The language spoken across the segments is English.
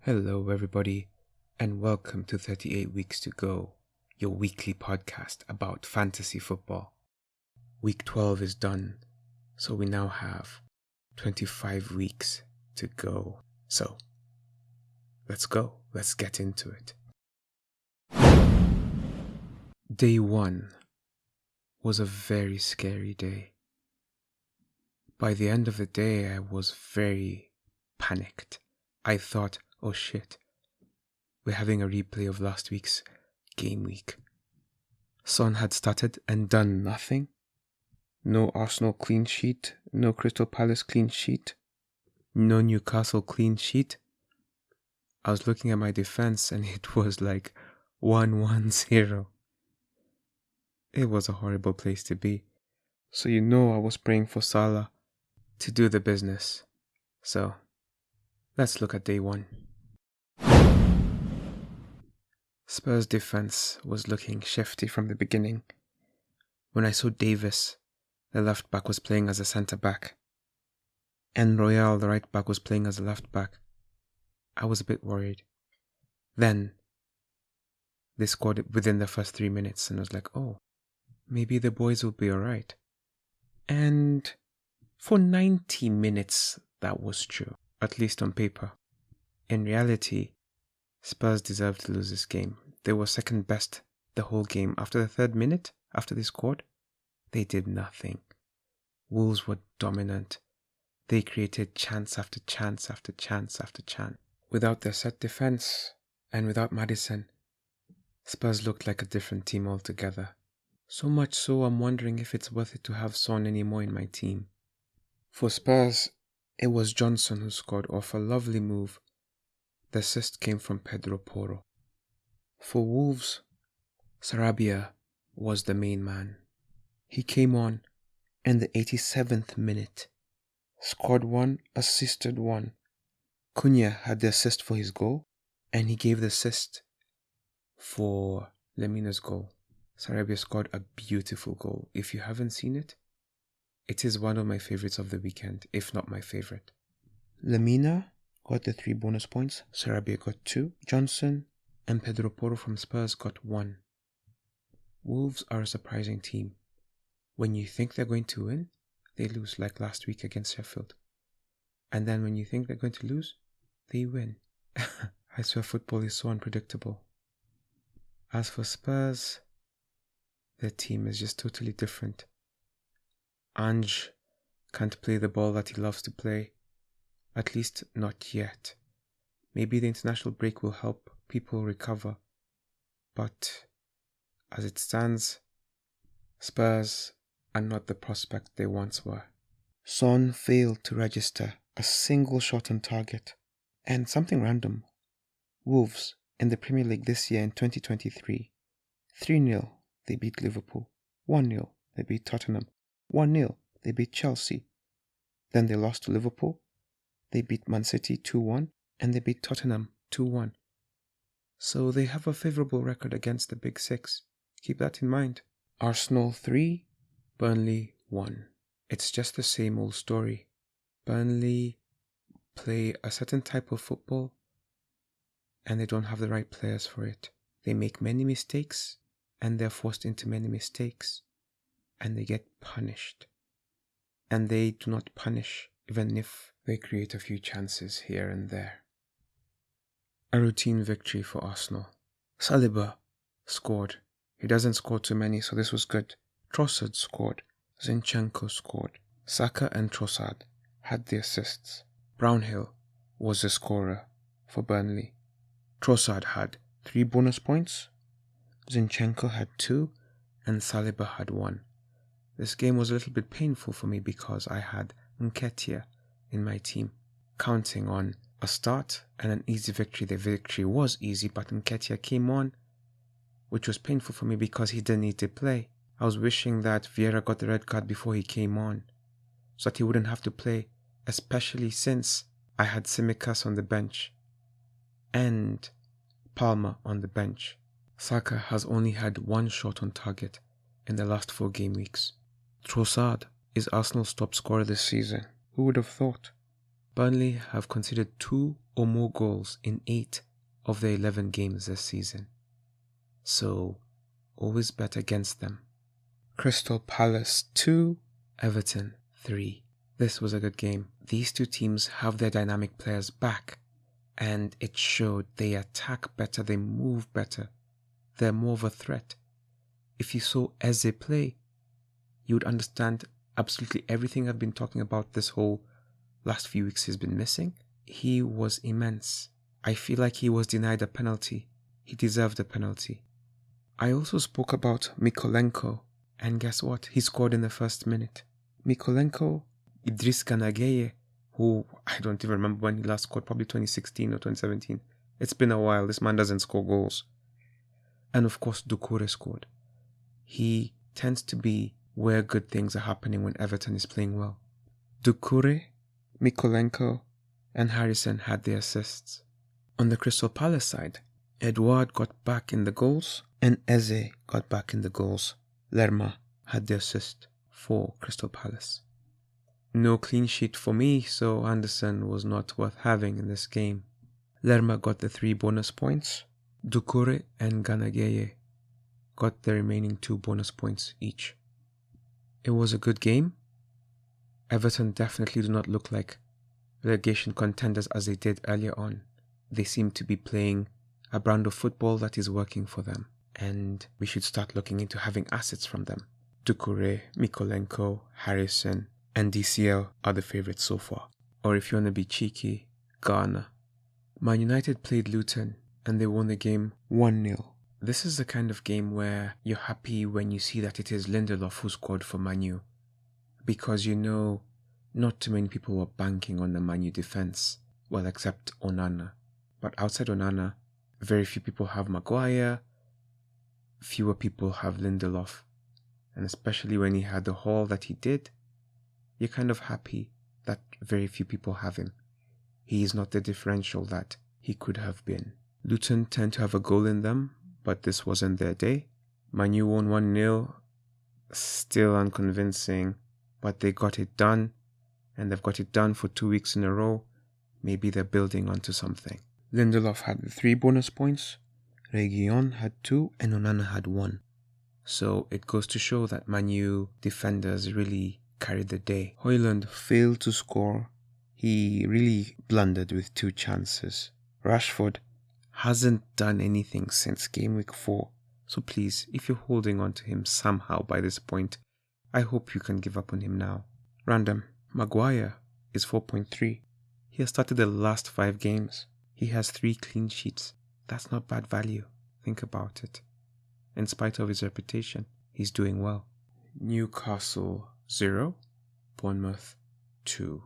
Hello, everybody, and welcome to 38 Weeks to Go, your weekly podcast about fantasy football. Week 12 is done, so we now have 25 weeks to go. So, let's go. Let's get into it. Day 1 was a very scary day. By the end of the day, I was very panicked. I thought, oh shit, we're having a replay of last week's Gameweek. Son had started and done nothing. No Arsenal clean sheet, no Crystal Palace clean sheet, no Newcastle clean sheet. I was looking at my defense and it was like 1-1-0. It was a horrible place to be. So I was praying for Salah to do the business. So, let's look at day 1. Spurs' defense was looking shifty from the beginning. When I saw Davis, the left back, was playing as a centre back, and Royale, the right back, was playing as a left back, I was a bit worried. Then they scored it within the first 3 minutes, and I was like, oh, maybe the boys will be alright. And for 90 minutes, that was true, at least on paper. In reality, Spurs deserved to lose this game. They were second best the whole game. After the 3rd minute, after they scored, they did nothing. Wolves were dominant. They created chance after chance after chance after chance. Without their set defense and without Maddison, Spurs looked like a different team altogether. So much so, I'm wondering if it's worth it to have Son anymore in my team. For Spurs, it was Johnson who scored off a lovely move. The assist came from Pedro Porro. For Wolves, Sarabia was the main man. He came on in the 87th minute, scored 1, assisted 1. Cunha had the assist for his goal, and he gave the assist for Lemina's goal. Sarabia scored a beautiful goal. If you haven't seen it, it is one of my favorites of the weekend, if not my favorite. Lemina got the 3 bonus points, Sarabia got 2, Johnson and Pedro Porro from Spurs got 1. Wolves are a surprising team. When you think they're going to win, they lose, like last week against Sheffield. And then when you think they're going to lose, they win. I swear football is so unpredictable. As for Spurs, their team is just totally different. Ange can't play the ball that he loves to play. At least not yet. Maybe the international break will help people recover. But as it stands, Spurs are not the prospect they once were. Son failed to register a single shot on target. And something random. Wolves in the Premier League this year in 2023. 3-0 they beat Liverpool. 1-0 they beat Tottenham. 1-0 they beat Chelsea. Then they lost to Liverpool. They beat Man City 2-1 and they beat Tottenham 2-1. So they have a favourable record against the Big Six. Keep that in mind. Arsenal 3, Burnley 1. It's just the same old story. Burnley play a certain type of football and they don't have the right players for it. They make many mistakes and they're forced into many mistakes and they get punished. And they do not punish even if they create a few chances here and there. A routine victory for Arsenal. Saliba scored. He doesn't score too many, so this was good. Trossard scored. Zinchenko scored. Saka and Trossard had the assists. Brownhill was the scorer for Burnley. Trossard had 3 bonus points. Zinchenko had 2 and Saliba had 1. This game was a little bit painful for me because I had Nketiah in my team, counting on a start and an easy victory. The victory was easy, but Nketiah came on, which was painful for me because he didn't need to play. I was wishing that Vieira got the red card before he came on, so that he wouldn't have to play, especially since I had Tsimikas on the bench and Palmer on the bench. Saka has only had 1 shot on target in the last 4 game weeks. Trossard is Arsenal's top scorer this season. Who would have thought? Burnley have conceded 2 or more goals in 8 of their 11 games this season. So, always bet against them. Crystal Palace 2, Everton 3. This was a good game. These two teams have their dynamic players back, and it showed they attack better, they move better, they're more of a threat. If you saw Eze play, you would understand absolutely everything I've been talking about this whole last few weeks he's been missing. He was immense. I feel like he was denied a penalty. He deserved a penalty. I also spoke about Mykolenko, and guess what? He scored in the first minute. Mykolenko, Idris Ganageye, who I don't even remember when he last scored, probably 2016 or 2017. It's been a while. This man doesn't score goals. And of course, Doucouré scored. He tends to be where good things are happening when Everton is playing well. Doucouré, Mykolenko, and Harrison had the assists. On the Crystal Palace side, Edouard got back in the goals and Eze got back in the goals. Lerma had the assist for Crystal Palace. No clean sheet for me, so Anderson was not worth having in this game. Lerma got the 3 bonus points. Doucouré and Ganageye got the remaining 2 bonus points each. It was a good game. Everton definitely do not look like relegation contenders as they did earlier on. They seem to be playing a brand of football that is working for them, and we should start looking into having assets from them. Doucouré, Mykolenko, Harrison, and DCL are the favourites so far. Or if you want to be cheeky, Ghana. Man United played Luton and they won the game 1-0. This is the kind of game where you're happy when you see that it is Lindelof who scored for Man U, because you know not too many people were banking on the Man U defence, well, except Onana. But outside Onana, very few people have Maguire, fewer people have Lindelof, and especially when he had the haul that he did, you're kind of happy that very few people have him. He is not the differential that he could have been. Luton tend to have a goal in them, but this wasn't their day. Man U won 1-0, still unconvincing, but they got it done, and they've got it done for 2 weeks in a row. Maybe they're building onto something. Lindelof had 3 bonus points, Reguilon had 2, and Onana had 1. So it goes to show that Man U defenders really carried the day. Højlund failed to score. He really blundered with 2 chances. Rashford hasn't done anything since Gameweek 4. So please, if you're holding on to him somehow by this point, I hope you can give up on him now. Random. Maguire is 4.3. He has started the last 5 games. He has 3 clean sheets. That's not bad value. Think about it. In spite of his reputation, he's doing well. Newcastle 0, Bournemouth 2.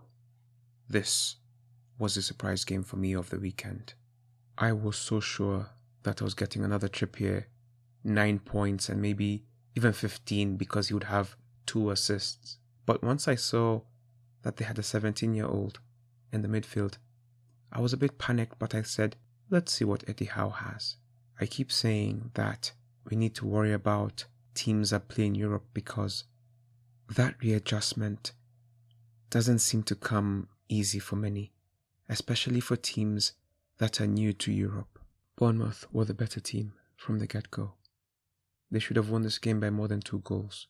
This was the surprise game for me of the weekend. I was so sure that I was getting another Trippier 9 points and maybe even 15 because he would have 2 assists. But once I saw that they had a 17-year-old in the midfield, I was a bit panicked, but I said, let's see what Eddie Howe has. I keep saying that we need to worry about teams that play in Europe because that readjustment doesn't seem to come easy for many, especially for teams that are new to Europe. Bournemouth were the better team from the get-go. They should have won this game by more than 2 goals.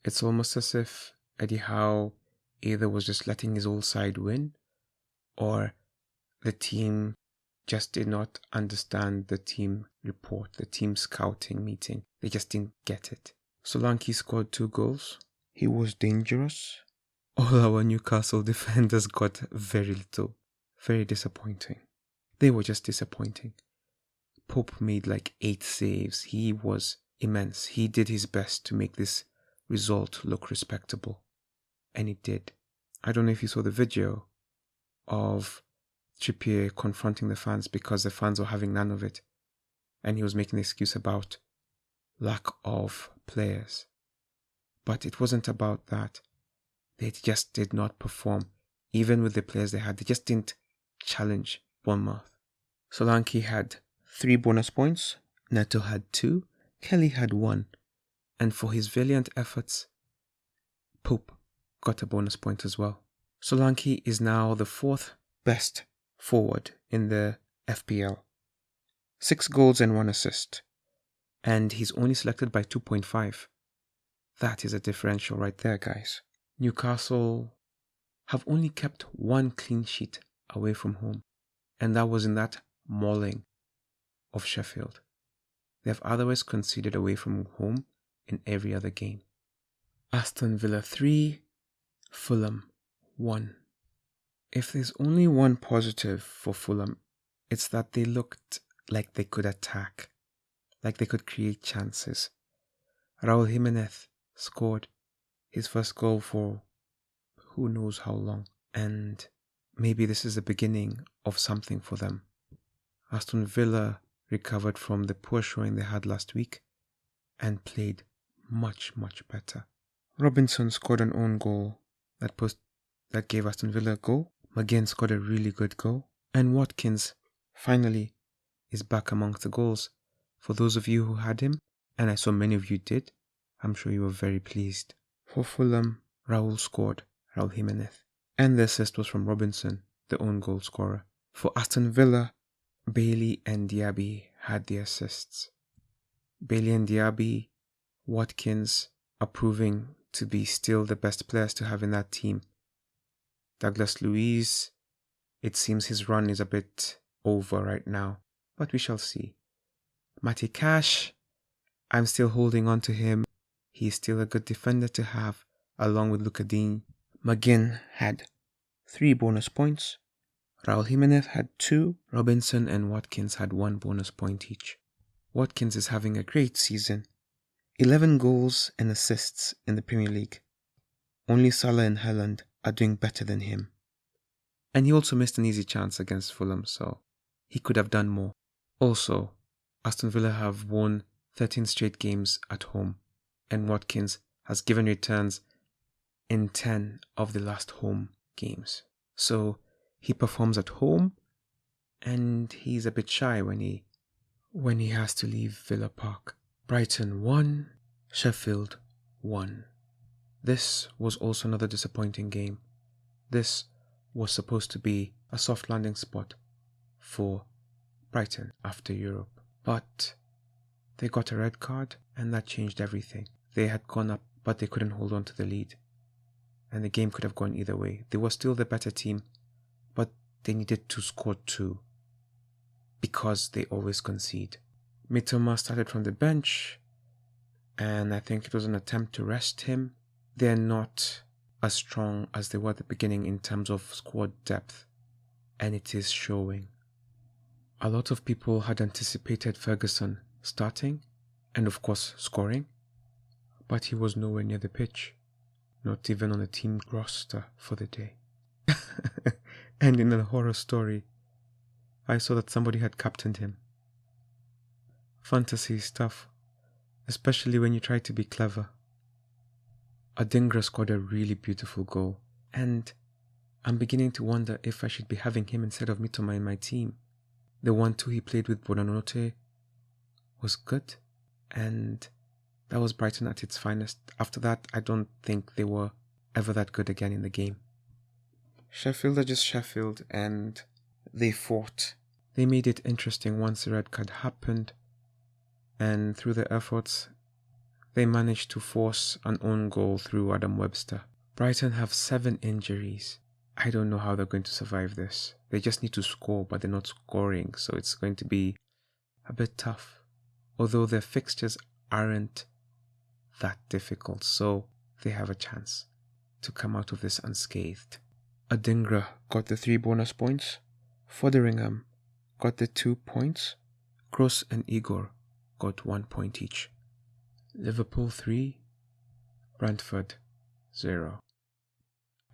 It's almost as if Eddie Howe either was just letting his old side win, or the team just did not understand the team report, the team scouting meeting. They just didn't get it. Solanke scored 2 goals. He was dangerous. All our Newcastle defenders got very little. Very disappointing. They were just disappointing. Pope made like 8 saves. He was immense. He did his best to make this result look respectable. And it did. I don't know if you saw the video of Trippier confronting the fans because the fans were having none of it. And he was making an excuse about lack of players. But it wasn't about that. They just did not perform. Even with the players they had, they just didn't challenge Bournemouth. Solanke had 3 bonus points. Neto had 2. Kelly had 1. And for his valiant efforts, Pope got a bonus point as well. Solanke is now the 4th best forward in the FPL. 6 goals and 1 assist. And he's only selected by 2.5. That is a differential right there, guys. Newcastle have only kept 1 clean sheet away from home, and that was in that mauling of Sheffield. They have otherwise conceded away from home in every other game. Aston Villa 3, Fulham 1. If there's only one positive for Fulham, it's that they looked like they could attack, like they could create chances. Raul Jimenez scored his first goal for who knows how long, and maybe this is the beginning of something for them. Aston Villa recovered from the poor showing they had last week and played much, much better. Robinson scored an own goal that gave Aston Villa a goal. McGinn scored a really good goal. And Watkins finally is back amongst the goals. For those of you who had him, and I saw many of you did, I'm sure you were very pleased. For Fulham, Raul Jimenez. And the assist was from Robinson, the own goal scorer. For Aston Villa, Bailey and Diaby had the assists. Bailey and Diaby, Watkins are proving to be still the best players to have in that team. Douglas Luiz, it seems his run is a bit over right now, but we shall see. Matty Cash, I'm still holding on to him. He's still a good defender to have, along with Luka Dean. McGinn had 3 bonus points. Raul Jimenez had 2. Robinson and Watkins had 1 bonus point each. Watkins is having a great season. 11 goals and assists in the Premier League. Only Salah and Haaland are doing better than him. And he also missed an easy chance against Fulham, so he could have done more. Also, Aston Villa have won 13 straight games at home, and Watkins has given returns in 10 of the last home games. So he performs at home, and he's a bit shy when he has to leave Villa Park. Brighton 1, Sheffield 1. This was also another disappointing game. This was supposed to be a soft landing spot for Brighton after Europe. But they got a red card, and that changed everything. They had gone up, but they couldn't hold on to the lead. And the game could have gone either way. They were still the better team, but they needed to score 2 because they always concede. Mitoma started from the bench, and I think it was an attempt to rest him. They're not as strong as they were at the beginning in terms of squad depth, and it is showing. A lot of people had anticipated Ferguson starting and of course scoring, but he was nowhere near the pitch, not even on the team roster for the day. And in a horror story, I saw that somebody had captained him. Fantasy stuff, especially when you try to be clever. Adingra scored a really beautiful goal, and I'm beginning to wonder if I should be having him instead of Mitoma in my team. The 1-2 he played with Bonanote was good, and that was Brighton at its finest. After that, I don't think they were ever that good again in the game. Sheffield are just Sheffield, and they fought. They made it interesting once the red card happened, and through their efforts, they managed to force an own goal through Adam Webster. Brighton have 7 injuries. I don't know how they're going to survive this. They just need to score, but they're not scoring, so it's going to be a bit tough. Although their fixtures aren't that difficult, so they have a chance to come out of this unscathed. Adingra got the 3 bonus points. Fotheringham got the 2 points. Kroos and Igor got 1 point each. Liverpool 3, Brentford 0.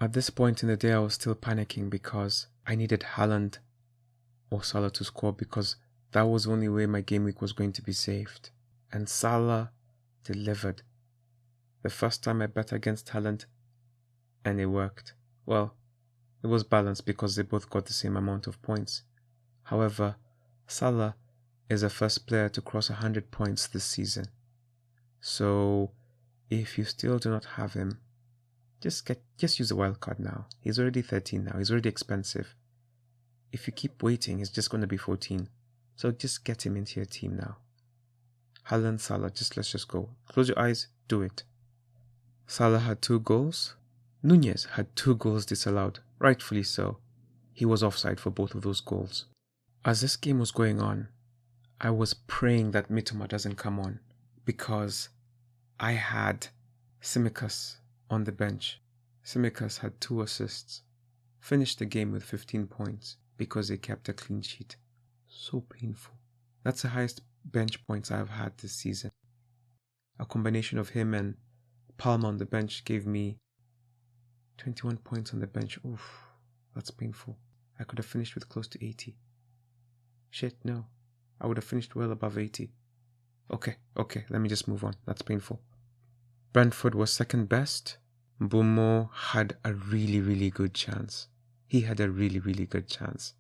At this point in the day, I was still panicking because I needed Haaland or Salah to score, because that was the only way my game week was going to be saved. And Salah delivered. The first time I bet against Haaland, and it worked. Well, it was balanced because they both got the same amount of points. However, Salah is the first player to cross 100 points this season. So, if you still do not have him, just use the wild card now. He's already 13 now. He's already expensive. if you keep waiting, it's just going to be 14. So just get him into your team now. Haaland, Salah, let's just go. Close your eyes, do it. Salah had 2 goals. Nunez had 2 goals disallowed, rightfully so. He was offside for both of those goals. As this game was going on, I was praying that Mitoma doesn't come on because I had Tsimikas on the bench. Tsimikas had 2 assists. Finished the game with 15 points because they kept a clean sheet. So painful. That's the highest bench points I've had this season. A combination of him and Palmer on the bench gave me 21 points on the bench. Oof, that's painful. I could have finished with close to 80. Shit, no. I would have finished well above 80. Okay, let me just move on. That's painful. Brentford was second best. Mbumo had a really, really good chance. He had a really, really good chance.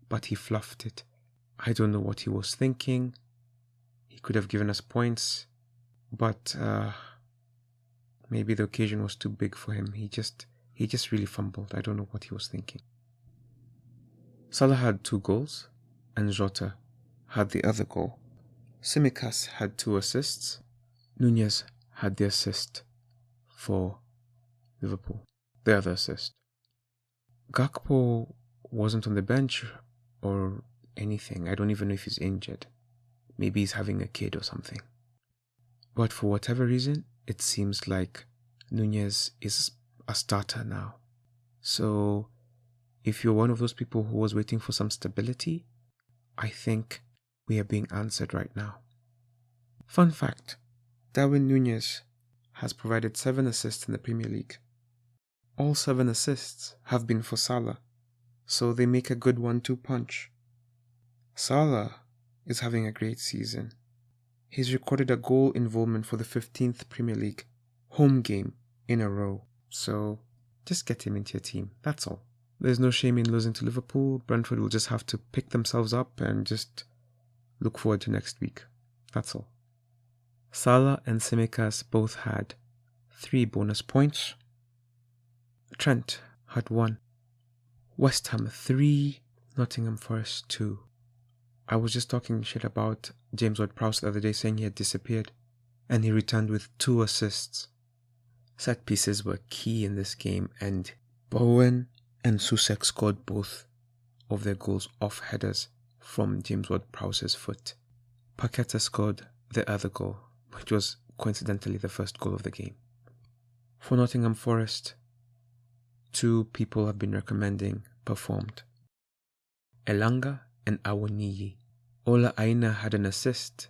But he fluffed it. I don't know what he was thinking. He could have given us points. But maybe the occasion was too big for him. He just really fumbled. I don't know what he was thinking. Salah had 2 goals. And Jota had the other goal. Tsimikas had 2 assists. Nunez had the assist for Liverpool. The other assist. Gakpo wasn't on the bench or anything. I don't even know if he's injured. Maybe he's having a kid or something. But for whatever reason, it seems like Nunez is a starter now. So if you're one of those people who was waiting for some stability, I think we are being answered right now. Fun fact, Darwin Nunez has provided 7 assists in the Premier League. All 7 assists have been for Salah, so they make a good 1-2 punch. Salah is having a great season. He's recorded a goal involvement for the 15th Premier League home game in a row, so just get him into your team, that's all. There's no shame in losing to Liverpool. Brentford will just have to pick themselves up and just look forward to next week. That's all. Salah and Tsimikas both had 3 bonus points. Trent had 1. West Ham 3, Nottingham Forest 2. I was just talking shit about James Ward-Prowse the other day, saying he had disappeared, and he returned with 2 assists. Set pieces were key in this game, and Bowen and Susek scored both of their goals off headers from James Ward-Prowse's foot. Paqueta scored the other goal, which was coincidentally the first goal of the game. For Nottingham Forest, 2 people have been recommending performed. Elanga and Awoniyi. Ola Aina had an assist,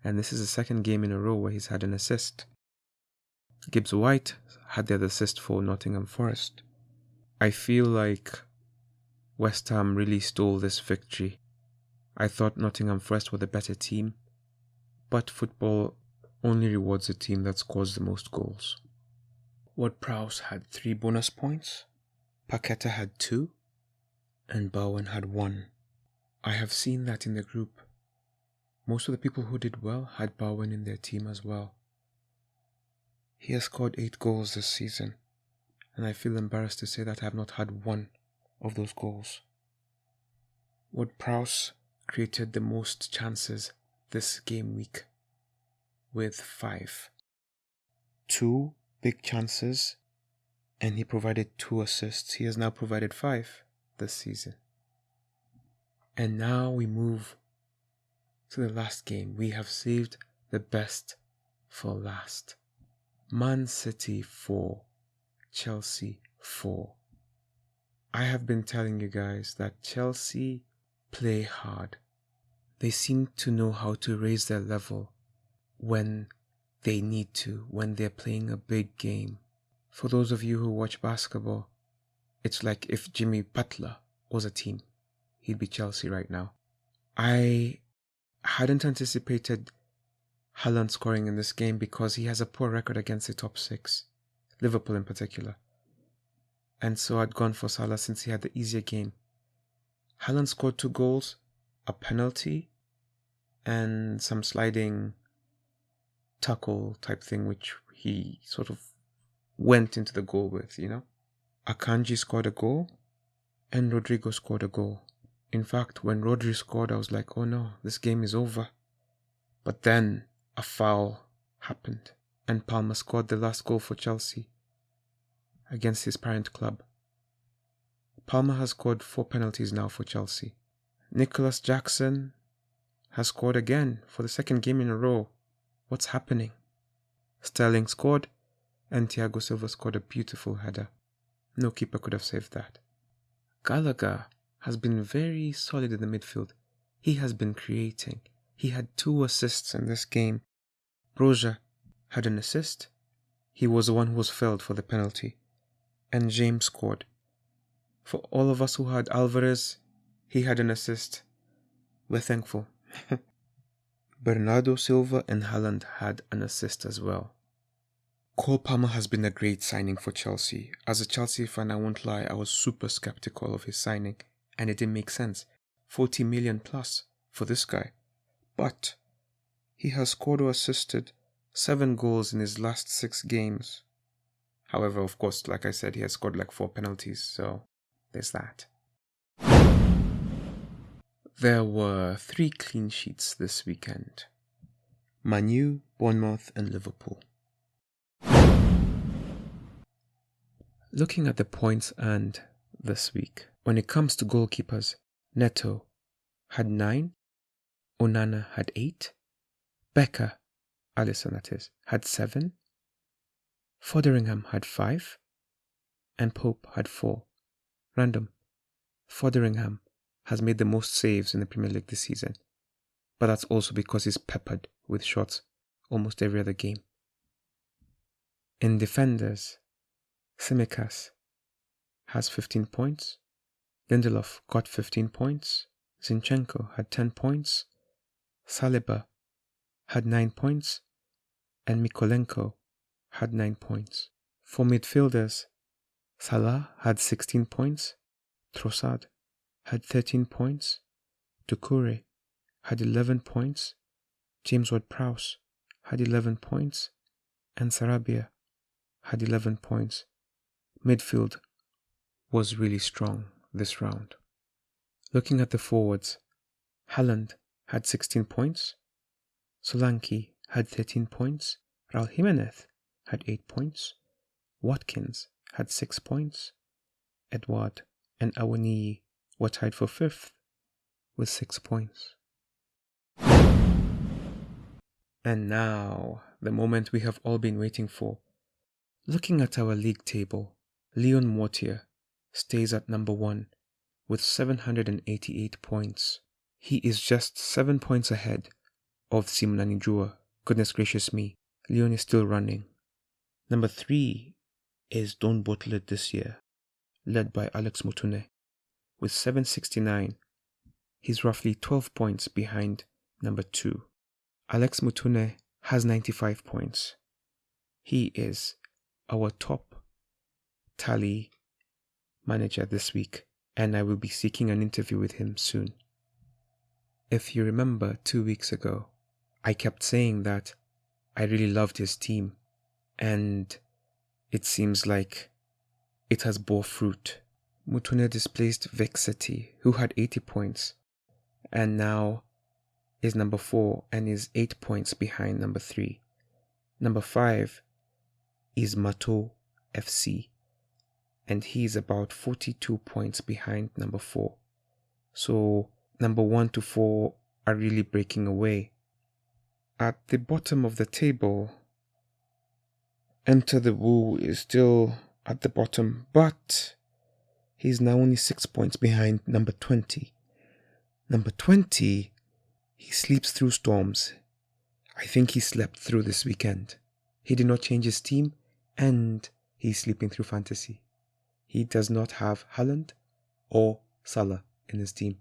and this is the second game in a row where he's had an assist. Gibbs White had the other assist for Nottingham Forest. I feel like West Ham really stole this victory. I thought Nottingham Forest were the better team, but football only rewards a team that scores the most goals. Ward-Prowse had 3 bonus points, Paqueta had 2, and Bowen had 1. I have seen that in the group. Most of the people who did well had Bowen in their team as well. He has scored 8 goals this season, and I feel embarrassed to say that I have not had 1 of those goals. Ward-Prowse created the most chances this game week with 5. 2 big chances, and he provided 2 assists. He has now provided 5 this season. And now we move to the last game. We have saved the best for last. Man City 4, Chelsea 4. I have been telling you guys that Chelsea play hard. They seem to know how to raise their level when they need to, when they're playing a big game. For those of you who watch basketball, it's like if Jimmy Butler was a team, he'd be Chelsea right now. I hadn't anticipated Haaland scoring in this game because he has a poor record against the top 6, Liverpool in particular. And so I'd gone for Salah since he had the easier game. Haaland scored 2 goals, a penalty, and some sliding tackle type thing which he sort of went into the goal with, you know. Akanji scored a goal and Rodrigo scored a goal. In fact, when Rodri scored, I was like, oh no, this game is over. But then a foul happened, and Palmer scored the last goal for Chelsea against his parent club. Palmer has scored 4 penalties now for Chelsea. Nicholas Jackson has scored again for the second game in a row. What's happening? Sterling scored, and Thiago Silva scored a beautiful header. No keeper could have saved that. Gallagher has been very solid in the midfield. He has been creating. He had 2 assists in this game. Broja had an assist. He was the one who was felled for the penalty. And James scored. For all of us who had Alvarez, he had an assist. We're thankful. Bernardo Silva and Haaland had an assist as well. Cole Palmer has been a great signing for Chelsea. As a Chelsea fan, I won't lie, I was super skeptical of his signing, and it didn't make sense. 40 million plus for this guy. But he has scored or assisted 7 goals in his last 6 games. However, of course, like I said, he has scored like 4 penalties, so there's that. There were 3 clean sheets this weekend. Man U, Bournemouth and Liverpool. Looking at the points earned this week, when it comes to goalkeepers, Neto had 9, Onana had 8, Becker, Alisson that is, had 7, Fotheringham had 5, and Pope had 4. Random. Fotheringham has made the most saves in the Premier League this season, but that's also because he's peppered with shots almost every other game. In defenders, Tsimikas has 15 points, Lindelof got 15 points, Zinchenko had 10 points, Saliba had 9 points, and Mykolenko had 9 points. For midfielders, Salah had 16 points, Trossard had 13 points, Doucouré had 11 points, James Ward-Prowse had 11 points, and Sarabia had 11 points. Midfield was really strong this round. Looking at the forwards, Haaland had 16 points, Solanke had 13 points, Raul Jimenez had 8 points, Watkins had 6 points, Edouard and Awoniyi were tied for 5th with 6 points. And now, the moment we have all been waiting for. Looking at our league table, Leon Mortier stays at number 1 with 788 points. He is just 7 points ahead of Simonani Jua. Goodness gracious me, Leon is still running. Number 3 is Don't Bottle It This Year, led by Alex Mutune with 769. He's roughly 12 points behind number 2. Alex Mutune has 95 points. He is our top tally manager this week, and I will be seeking an interview with him soon. If you remember 2 weeks ago, I kept saying that I really loved his team, and it seems like it has bore fruit. Mutune displaced Vexity, who had 80 points, and now is number 4 and is 8 points behind number 3. Number 5 is Mato FC, and he's about 42 points behind number 4. So number 1 to 4 are really breaking away. At the bottom of the table, Enter the Woo is still at the bottom, but he's now only 6 points behind number 20. Number 20, he sleeps through storms. I think he slept through this weekend. He did not change his team, and he's sleeping through fantasy. He does not have Haaland or Salah in his team.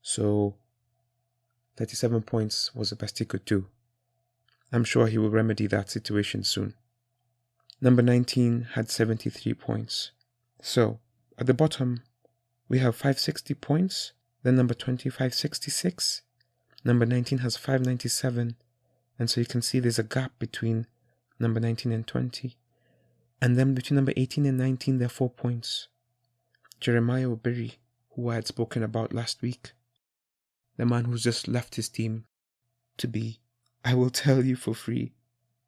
So 37 points was the best he could do. I'm sure he will remedy that situation soon. Number 19 had 73 points. So at the bottom, we have 560 points. Then number 20, 566. Number 19 has 597. And so you can see there's a gap between number 19 and 20. And then between number 18 and 19, there are 4 points. Jeremiah Obiri, who I had spoken about last week. The man who's just left his team to be, I will tell you for free,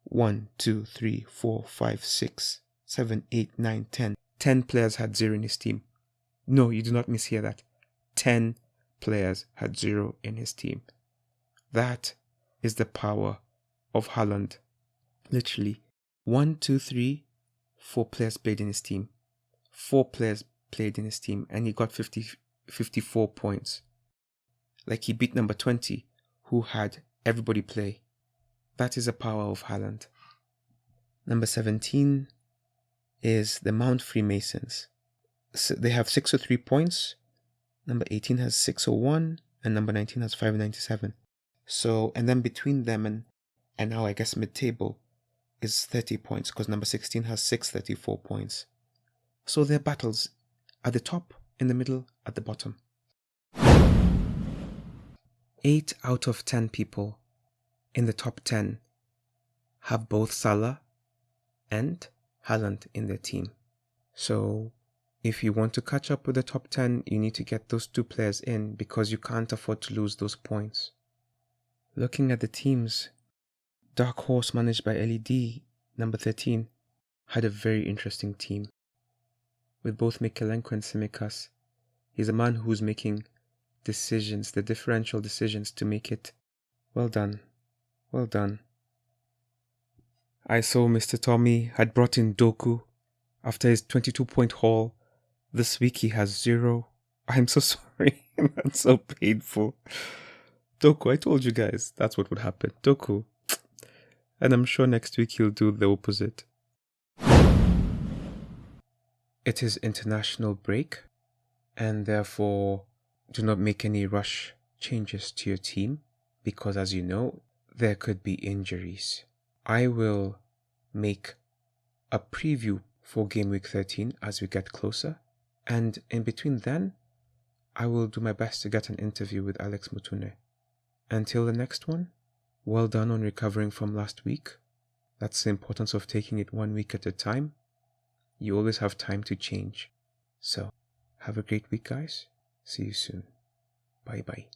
1, 2, 3, 4, 5, 6, 7, 8, 9, 10. 10 players had 0 in his team. No, you do not mishear that. 10 players had 0 in his team. That is the power of Haaland. Literally, 1, 2, 3, 4 players played in his team. 4 players played in his team, and he got 54 points. Like, he beat number 20, who had everybody play. That is the power of Haaland. Number 17 is the Mount Freemasons. So they have 603 points. Number 18 has 601, and number 19 has 597. So, and then between them and now I guess mid-table is 30 points, because number 16 has 634 points. So their battles at the top, in the middle, at the bottom. 8 out of 10 people in the top 10 have both Salah and Haaland in their team. So if you want to catch up with the top 10, you need to get those 2 players in, because you can't afford to lose those points. Looking at the teams, Dark Horse managed by LED, number 13, had a very interesting team. With both Mykolenko and Tsimikas, he's a man who's making decisions, the differential decisions to make it. Well done. Well done. I saw Mr. Tommy had brought in Doku after his 22-point haul. This week he has 0. I'm so sorry. That's so painful. Doku, I told you guys that's what would happen. Doku. And I'm sure next week he'll do the opposite. It is international break, and therefore do not make any rush changes to your team, because as you know, there could be injuries. I will make a preview for Gameweek 13 as we get closer, and in between then, I will do my best to get an interview with Alex Mutune. Until the next one, well done on recovering from last week. That's the importance of taking it 1 week at a time. You always have time to change. So, have a great week, guys. See you soon. Bye-bye.